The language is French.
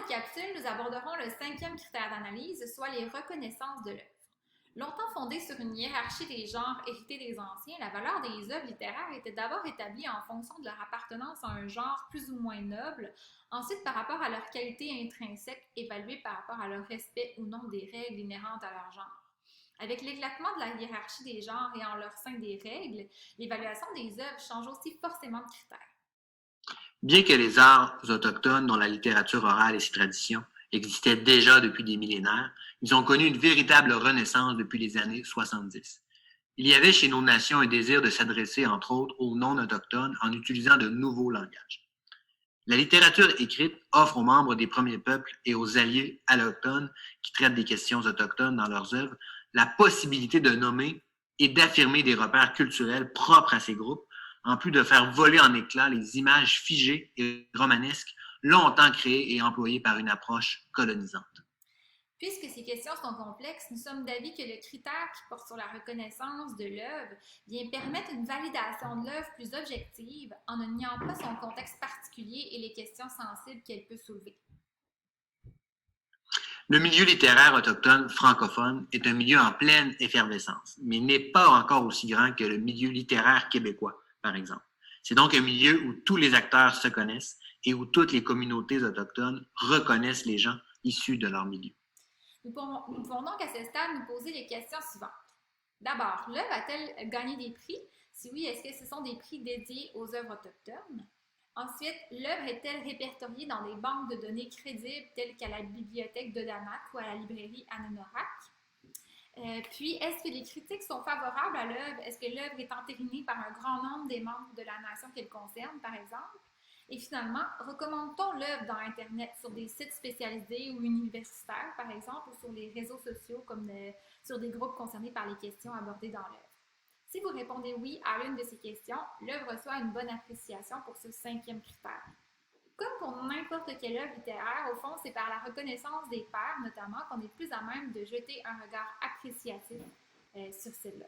cette capsule, nous aborderons le cinquième critère d'analyse, soit les reconnaissances de l'œuvre. Longtemps fondée sur une hiérarchie des genres héritée des anciens, la valeur des œuvres littéraires était d'abord établie en fonction de leur appartenance à un genre plus ou moins noble, ensuite par rapport à leur qualité intrinsèque, évaluée par rapport à leur respect ou non des règles inhérentes à leur genre. Avec l'éclatement de la hiérarchie des genres et en leur sein des règles, l'évaluation des œuvres change aussi forcément de critères. Bien que les arts autochtones, dont la littérature orale et ses traditions, existaient déjà depuis des millénaires, ils ont connu une véritable renaissance depuis les années 70. Il y avait chez nos nations un désir de s'adresser, entre autres, aux non-autochtones en utilisant de nouveaux langages. La littérature écrite offre aux membres des premiers peuples et aux alliés allochtones qui traitent des questions autochtones dans leurs œuvres la possibilité de nommer et d'affirmer des repères culturels propres à ces groupes, en plus de faire voler en éclats les images figées et romanesques longtemps créées et employées par une approche colonisante. Puisque ces questions sont complexes, nous sommes d'avis que le critère qui porte sur la reconnaissance de l'œuvre vient permettre une validation de l'œuvre plus objective en ne niant pas son contexte particulier et les questions sensibles qu'elle peut soulever. Le milieu littéraire autochtone francophone est un milieu en pleine effervescence, mais n'est pas encore aussi grand que le milieu littéraire québécois, par exemple. C'est donc un milieu où tous les acteurs se connaissent et où toutes les communautés autochtones reconnaissent les gens issus de leur milieu. Nous pouvons donc à ce stade nous poser les questions suivantes. D'abord, l'œuvre a-t-elle gagné des prix? Si oui, est-ce que ce sont des prix dédiés aux œuvres autochtones? Ensuite, l'œuvre est-elle répertoriée dans des banques de données crédibles telles qu'à la bibliothèque de Danak ou à la librairie Anonorak? Puis, est-ce que les critiques sont favorables à l'œuvre? Est-ce que l'œuvre est entérinée par un grand nombre des membres de la nation qu'elle concerne, par exemple? Et finalement, recommande-t-on l'œuvre dans Internet sur des sites spécialisés ou universitaires, par exemple, ou sur les réseaux sociaux, comme sur des groupes concernés par les questions abordées dans l'œuvre? Si vous répondez oui à l'une de ces questions, l'œuvre reçoit une bonne appréciation pour ce cinquième critère. Comme pour n'importe quelle œuvre littéraire, au fond, c'est par la reconnaissance des pairs, notamment, qu'on est plus à même de jeter un regard appréciatif sur celle-là.